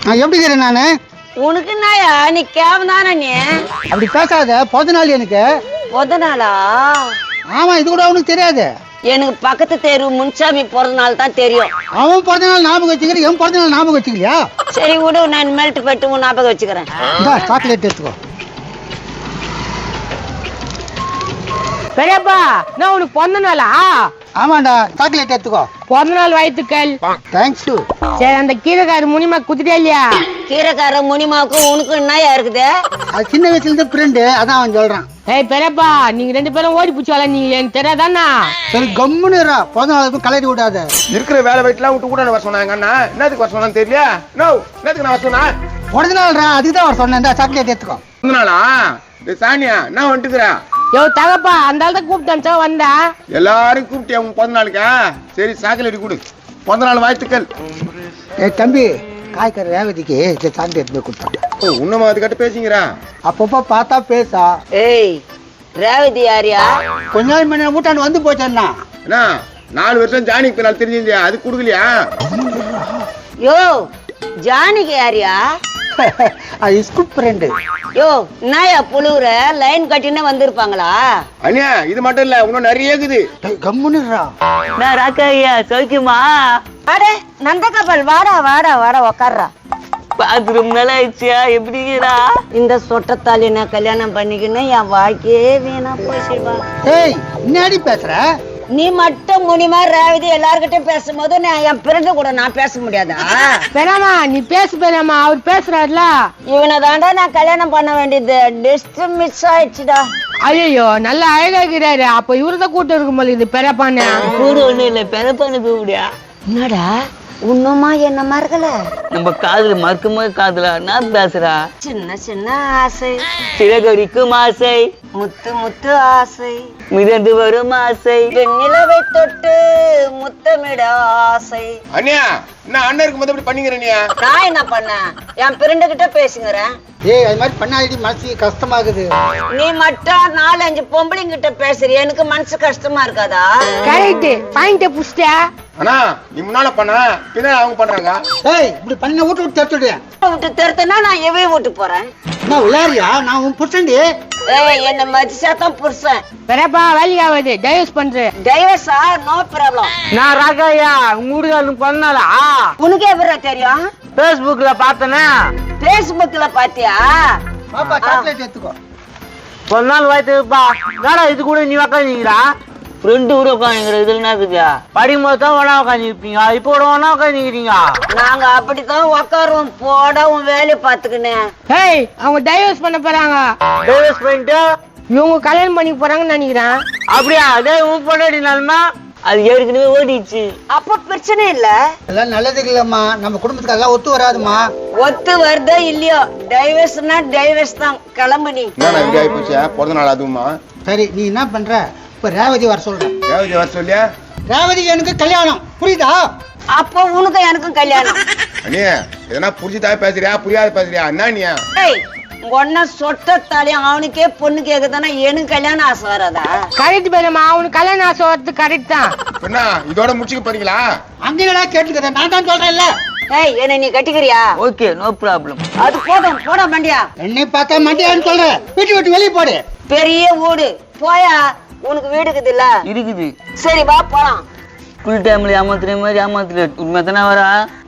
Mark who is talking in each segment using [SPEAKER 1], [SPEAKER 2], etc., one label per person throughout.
[SPEAKER 1] நான் எப்படி இருக்கிறேன் நானு?
[SPEAKER 2] உனக்கு என்னயா நீ கேவதானே நீ?
[SPEAKER 1] அப்படி பேசாத. பிறந்த நாள் எனக்கு.
[SPEAKER 2] பிறந்த நாளா?
[SPEAKER 1] ஆமா, இது கூட அவனுக்கு தெரியாது.
[SPEAKER 2] எனக்கு பக்கத்து தெரு முன்சாமி பிறந்த நாள் தான் தெரியும்.
[SPEAKER 1] அவன் பிறந்த நாள் ஞாபகம் வச்சுக்கிறேன், என் பிறந்த நாள் ஞாபகம் வச்சுக்கலையா?
[SPEAKER 2] சரி விடு, நான் மெல்ட் போயிட்டு உன் ஞாபகம் வச்சுக்கிறேன்.
[SPEAKER 1] சாக்லேட் எடுத்துக்கோ.
[SPEAKER 3] பெரியப்பா நான் உனக்கு பிறந்த நாளா?
[SPEAKER 1] ஆமாண்டா, சாக்லேட் எடுத்துக்கோ.
[SPEAKER 3] பிறந்த நாள் வாழ்த்துக்கள்.
[SPEAKER 1] தேங்க்ஸ்.
[SPEAKER 3] சரி, அந்த கீரைக்கார முனிமா குத்துட்டே இல்லையா?
[SPEAKER 2] கீரைக்கார முனிமாவுக்கும் உனக்கு என்னயா இருக்குது?
[SPEAKER 1] அது சின்ன வயசுல இருந்து ஃப்ரெண்டு, அதான் அவன் சொல்றான்.
[SPEAKER 3] ஏய் பெரியப்பா, நீங்க 2 பேரும் ஓடி பிடிச்சால, நீ எனக்கு தெரியாதானா?
[SPEAKER 1] சரி கம்முனுரா, பிறந்த நாளுக்கும் கலரி விடாத.
[SPEAKER 4] இருக்கிற வேலை வெயிட்லாம் விட்டு கூட வர சொன்னாங்க அண்ணா. என்னத்துக்கு வர சொன்னான்னு தெரியல. நோ, என்னத்துக்கு நான் வர சொன்னா?
[SPEAKER 1] பிறந்த நாள்ரா, அதுக்கு தான் அவர் சொன்னேன். சாக்லேட் எடுத்துக்கோ.
[SPEAKER 4] பிறந்த நாளா? சானியா நான் வந்துட்டுக்கிறேன்.
[SPEAKER 3] யோ தகப்பா, அந்த ஆள் தான் கூப்பிட்டான்ச்சா வந்தா?
[SPEAKER 4] எல்லாரும் கூப்பிட்டியா உங்க பிறந்த நாளுக்கா? சரி சாக்லேட் கொடு. பிறந்த நாள் வாழ்த்துக்கள்.
[SPEAKER 1] தம்பி, காய்கறி ரேவதிக்கு சாக்லேட் எடுத்து போய் கொடுத்தாங்க.
[SPEAKER 4] உன்னமா அது கட்ட பேசிங்கிறா?
[SPEAKER 1] அப்பப்போ பார்த்தா பேசா.
[SPEAKER 2] ஏய், ரேவதி யாரியா?
[SPEAKER 1] கொஞ்ச நாள் முன்ன வீட்டாண்டு வந்து போச்சேன்னா.
[SPEAKER 4] என்ன 4 வருஷம் ஜானிக்கு பின்னால் தெரிஞ்சிருந்தியா? அது கொடுக்கலையா?
[SPEAKER 2] யோ ஜானிக்கு யாரியா?
[SPEAKER 1] அது ஸ்கூல் ஃப்ரெண்டு.
[SPEAKER 2] யோ என்னயா புழுவுற? லைன் கட்டினே வந்திருப்பாங்களா?
[SPEAKER 4] அண்ணியா இது மட்டும் இல்ல, இன்னும் நிறைய இருக்குது.
[SPEAKER 1] கம்முனுரா.
[SPEAKER 2] நான் ராக்கையா சௌக்கியமா? அடே நந்தகப்பல், வாடா வாடா வாடா உக்காடுறா. பார்த்து ரொம்ப நாள் ஆயிடுச்சியா? எப்படிங்கிறா? இந்த சொட்டத்தாலி நான் கல்யாணம் பண்ணிக்கின்னு என் வாழ்க்கையே வீணா போயிடுவா.
[SPEAKER 1] ஏய், என்னடி பேசுற?
[SPEAKER 2] நீ மட்டும் முனிமா ரேவதி எல்லார்கிட்டயும் பேசும்போது நான் என் பிறந்த கூட நான் பேச முடியாதா?
[SPEAKER 3] பெரியம்மா நீ பேசு பெரியம்மா, அவர் பேசுறாருல.
[SPEAKER 2] இவனை தாண்டா நான் கல்யாணம் பண்ண வேண்டியது. டிஸ்ட் மிஸ் ஆயிடுச்சுடா.
[SPEAKER 3] ஐயோ நல்லா அழகாகிறாரு. அப்ப இவருதான் கூட்டம் இருக்கும் போல இது பெரியப்பான்னு.
[SPEAKER 2] கூட ஒண்ணு இல்ல, பெரியப்பான்னு கூப்பிடியா? என்னடா உன்னுமா என்ன மறக்கல?
[SPEAKER 5] நம்ம காதுல மறுக்கும்போது காதுல நான் பேசுறா.
[SPEAKER 2] சின்ன சின்ன ஆசை,
[SPEAKER 5] சிறகடிக்கும் ஆசை,
[SPEAKER 2] முத்து முத்து ஆசை,
[SPEAKER 5] மிதந்து வரும் ஆசை,
[SPEAKER 2] நிலவை தொட்டு முத்தமிட ஆசை.
[SPEAKER 4] அண்ணியா என்ன அண்ணன் இருக்கும் போது இப்படி பண்ணிக்கிறேன்னியா?
[SPEAKER 2] நான் என்ன பண்ணேன்? என் பிரெண்டு கிட்ட பேசுங்கிறேன்.
[SPEAKER 1] ஏய், அது மாதிரி பண்ணாடி மனசு கஷ்டமாகுது.
[SPEAKER 2] நீ மட்டும் 4-5 பொம்பளைங்க கிட்ட பேசுறிய, எனக்கு மனசு கஷ்டமா இருக்காதா?
[SPEAKER 3] கரெக்ட் பாயிண்ட புஷ்ட.
[SPEAKER 4] அண்ணா நீ முன்னால பண்ண பின்னால அவங்க பண்றாங்க.
[SPEAKER 1] ஏய், இப்படி பண்ண வீட்டு விட்டு தடுத்துடு.
[SPEAKER 2] விட்டு தருத்தனா நான் எவே விட்டு போறேன்.
[SPEAKER 1] நான் விளையாடுறியா? நான் உன் புருஷன்டி.
[SPEAKER 2] ஏய், என்ன மதிச்சாதான் புருஷன்.
[SPEAKER 3] பெரியப்பா வேலைக்கு ஆகுது, டைவர்ஸ் பண்ற.
[SPEAKER 2] டைவர்ஸா? No problem.
[SPEAKER 5] நான் ராக்கையா உங்க வீட்டுக்காரனுக்கு பிறந்தாளா?
[SPEAKER 2] உனக்கு எப்படி தெரியும்?
[SPEAKER 5] பேஸ்புக்ல பார்த்தனா.
[SPEAKER 2] பேஸ்புக்ல பாத்தியா?
[SPEAKER 1] பாப்பா சாக்லேட் எடுத்துக்கோ.
[SPEAKER 5] பிறந்தாள் வாழ்த்துப்பா. வேடா இது கூட நீ உக்காந்துக்கிறா? ஃப்ரெண்டு கூட உட்காந்துங்கிற இதுல என்ன இருக்குதா? படிக்கும் போது தான் ஒன்னா உட்காந்துருப்பீங்க, இப்போ கூட ஒன்னா உட்காந்துக்கிறீங்க.
[SPEAKER 2] நாங்க அப்படித்தான் உக்காருவோம். போட உன் வேலையை பாத்துக்கினு.
[SPEAKER 3] ஏய், அவங்க டைவர்ஸ் பண்ண போறாங்க.
[SPEAKER 5] டைவர்ஸ் பண்ணிட்டு
[SPEAKER 3] இவங்க கல்யாணம் பண்ணி போறாங்கன்னு நினைக்கிறேன்.
[SPEAKER 5] அப்படியா? அதே உன் பொண்டாட்டினாலுமா அது ஏற்கனவே ஓடிச்சு.
[SPEAKER 2] அப்ப பிரச்சனை இல்ல.
[SPEAKER 1] எல்லாம் நல்லதுக்கு இல்லம்மா, நம்ம குடும்பத்துக்கு எல்லாம் ஒத்து வராதுமா.
[SPEAKER 2] ஒத்து வருதோ இல்லையோ, டைவர்ஸ்னா டைவர்ஸ் தான். கிளம்பு நீ.
[SPEAKER 4] என்ன இப்படி ஆகி போச்சா? பிறந்த நாள் அதுவுமா?
[SPEAKER 1] சரி, நீ என்ன பண்ற? இப்ப ரேவதி வர சொல்றேன்.
[SPEAKER 4] ரேவதி வர சொல்லியா?
[SPEAKER 1] ரேவதி எனக்கு கல்யாணம், புரியுதா?
[SPEAKER 2] அப்போ உனக்கும் எனக்கும் கல்யாணம்.
[SPEAKER 4] அண்ணே எதனா புரிஞ்சுதா பேசுறியா புரியாத பேசுறியா? என்ன நீ?
[SPEAKER 2] ஏய், ஒன்ன சொட்டத்தாலையும் அவனுக்கே பொண்ணு கேக்குதானா எனக்கு கல்யாணம் ஆசை வராதா?
[SPEAKER 3] கரெக்ட் பெரியம்மா, அவனுக்கு கல்யாணம் ஆசை வரது கரெக்ட் தான்.
[SPEAKER 4] என்ன இதோட முடிச்சுக்க போறீங்களா?
[SPEAKER 1] அங்கேடா கேட்டுக்கிறேன், நான் தான் சொல்றேன்ல.
[SPEAKER 2] ஏய், என்ன நீ கட்டிக்கிறியா?
[SPEAKER 5] Okay no problem.
[SPEAKER 2] அது போதும், போட மண்டியா.
[SPEAKER 1] என்னை பார்த்தா மண்டியான்னு சொல்றேன். வீட்டு விட்டு வெளியே போடு.
[SPEAKER 2] பெரிய வீடு போயா, உனக்கு வீடு இருக்குது இல்ல?
[SPEAKER 5] இருக்குது.
[SPEAKER 2] சரி வா போலாம்.
[SPEAKER 5] ஃபுல் டைம்ல ஏமாத்துற மாதிரி ஏமாத்துல உண்மை தானே வரா?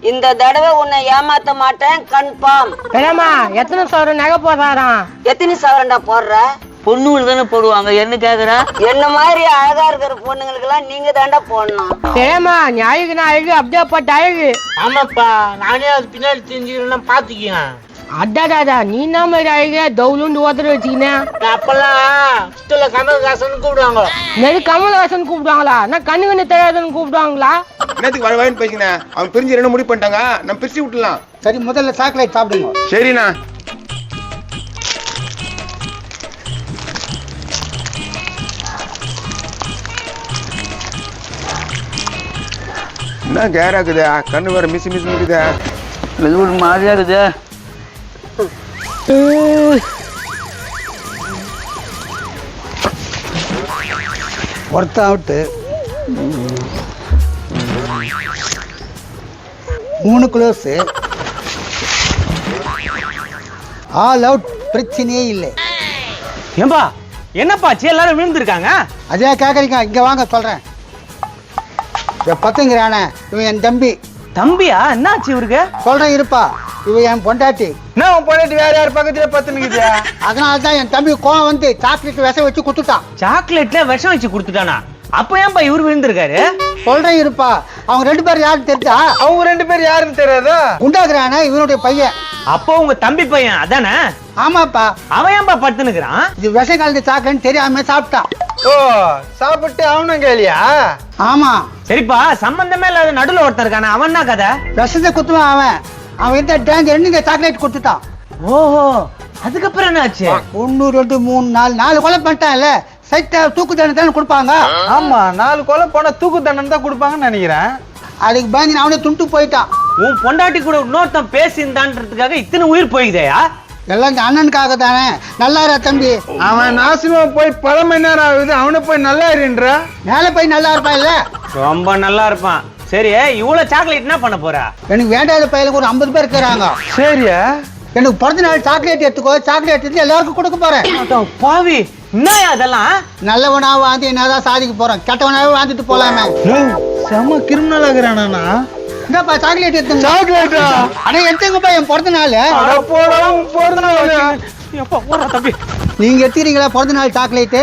[SPEAKER 2] இந்த தடவை உன்னை ஏமாத்த மாட்டேன், கன்ஃபார்ம்.
[SPEAKER 3] பெரியம்மா எத்தனை சவரம் நகை போடுறாராம்?
[SPEAKER 2] எத்தனை சவரண்டா போடுற?
[SPEAKER 5] பொண்ணுகள் தானே போடுவாங்க, என்ன கேக்குறா?
[SPEAKER 2] என்ன மாதிரி அழகா இருக்கிற பொண்ணுங்களுக்கு எல்லாம் நீங்க தாண்டா போடணும்.
[SPEAKER 3] பெரியம்மா நீ அழகுனா அழகு, அப்படியே போட்ட அழகு.
[SPEAKER 5] ஆமாப்பா, நானே அது பின்னாடி தெரிஞ்சுக்கிறேன் பாத்துக்கேன்.
[SPEAKER 3] அடாடாடா, நீ என்ன மாதிரி அழகு தவுலுண்டு ஓதர வச்சுக்கினேன்.
[SPEAKER 5] அப்பெல்லாம் கமல்ஹாசன் கூப்பிடுவாங்க.
[SPEAKER 3] நெரு கமல்ஹாசன் கூப்பிடுவாங்களா? நான் கண்ணு கண்ணு தெரியாதுன்னு கூப்பிடுவாங்களா?
[SPEAKER 4] என்னத்துக்கு வர வாயின்னு பேசினேன்? அவங்க பிரிஞ்சு 2 முடிவு பண்ணிட்டாங்க, நம்ம பிரிச்சு விட்டுலாம்.
[SPEAKER 1] சரி, முதல்ல சாக்லேட் சாப்பிடுங்க.
[SPEAKER 4] சரிண்ணா. என்ன கேரா இருக்குதா? கண்ணு வேற மிஸ் மிஸ் இருக்குதா?
[SPEAKER 5] இது ஒரு மாதிரியா இருக்குது.
[SPEAKER 1] Worth out 3 close all out, பிரச்சனையே இல்லை.
[SPEAKER 5] ஏம்பா என்னப்பாச்சு எல்லாரும் விழுந்திருக்காங்க?
[SPEAKER 1] அதே கேட்குறீங்க, இங்கே வாங்க சொல்கிறேன். பத்துங்கிறானே இவன் என் தம்பி.
[SPEAKER 5] தம்பியா? என்னாச்சு இவருக்கு?
[SPEAKER 1] சொல்கிறேன் இருப்பா, இவன் என் பொண்டாட்டி.
[SPEAKER 4] என்ன உன் பொண்டாட்டி வேற யார் பக்கத்துல பத்துனுக்குது?
[SPEAKER 1] அதனால தான் என் தம்பி கோவம் வந்து சாக்லேட் விஷம் வச்சு குத்துட்டான்.
[SPEAKER 5] சாக்லேட்ல விஷம் வச்சு கொடுத்துட்டானா? அப்ப ஏன்பா இவரு விழுந்திருக்காரு?
[SPEAKER 1] சொல்கிறேன் இருப்பா, அவங்க 2 பேரும் யாருன்னு தெரிஞ்சா?
[SPEAKER 4] அவங்க 2 பேர் யாருன்னு தெரியாதா?
[SPEAKER 1] குண்டாக்குறானே இவனுடைய பையன்.
[SPEAKER 5] அப்போ உங்க தம்பி பையன் அதானே?
[SPEAKER 1] ஆமாப்பா,
[SPEAKER 5] அவன் ஏன்பா படுத்துனுக்குறான்?
[SPEAKER 1] இது விஷம் கலந்து சாக்லேட் தெரியாம சாப்பிட்டான்.
[SPEAKER 4] ஓ, சாப்பிட்டு அவனும் கேளியா?
[SPEAKER 1] ஆமா,
[SPEAKER 5] சரிப்பா, சம்பந்தமே இல்லாத நடுல ஒருத்தன் இருக்கானே, அவன் என்ன கதை?
[SPEAKER 1] விஷத்தை குத்துவான் அவன். அவன் இந்த டேஞ்சர் நீங்க சாக்லேட் கொடுத்துட்டான்.
[SPEAKER 5] ஓஹோ, அதுக்கப்புறம் என்னாச்சு?
[SPEAKER 1] 1 2 3 4 கொலை பண்ணிட்டான்ல, சைட்டா தூக்கு தண்டனை தானே கொடுப்பாங்க.
[SPEAKER 4] ஆமா, 4 கொலை போனா தூக்கு தண்டனை தான் கொடுப்பாங்கன்னு நினைக்கிறேன்.
[SPEAKER 1] அதுக்கு பயந்து அவனே துண்டு போயிட்டான்.
[SPEAKER 5] உன் பொண்டாட்டி கூட இன்னொருத்தன் பேசியிருந்தான்றதுக்காக இத்தனை உயிர் போயிதேயா?
[SPEAKER 1] எல்லாம் இந்த அண்ணனுக்காக தானே. நல்லா இருா தம்பி.
[SPEAKER 4] அவன் நாசிமா போய் பல மணி நேரம் ஆகுது, அவனை போய் நல்லா இருன்ற.
[SPEAKER 1] மேலே போய் நல்லா இருப்பான் இல்ல?
[SPEAKER 5] ரொம்ப நல்லா இருப்பான். சரி, இவ்வளவு சாக்லேட் என்ன பண்ண போற?
[SPEAKER 1] எனக்கு வேண்டாத பையனுக்கு ஒரு 50 பேர் இருக்கிறாங்க.
[SPEAKER 4] சரியா?
[SPEAKER 1] எனக்கு பிறந்த நாள் சாக்லேட் எடுத்துக்கோ, சாக்லேட் எடுத்து எல்லாருக்கும் கொடுக்க போறேன்.
[SPEAKER 5] பாவி, என்னயா அதெல்லாம்?
[SPEAKER 1] நல்லவனாக வாழ்ந்து என்னதான் சாதிக்க போறேன், கெட்டவனாவே வாழ்ந்துட்டு போலாமே.
[SPEAKER 4] செம கிரிமினல் ஆகுறானா?
[SPEAKER 1] இந்தாப்பா சாக்லேட் எடுத்துங்க.
[SPEAKER 4] சாக்லேட்டா?
[SPEAKER 1] அட எடுத்துங்கப்பா, என் பிறந்த நாள்.
[SPEAKER 4] பிறந்த நாள்
[SPEAKER 5] எப்பா, போடா தம்பி.
[SPEAKER 1] நீங்க எடுத்துக்கிறீங்களா பிறந்த நாள் சாக்லேட்டு?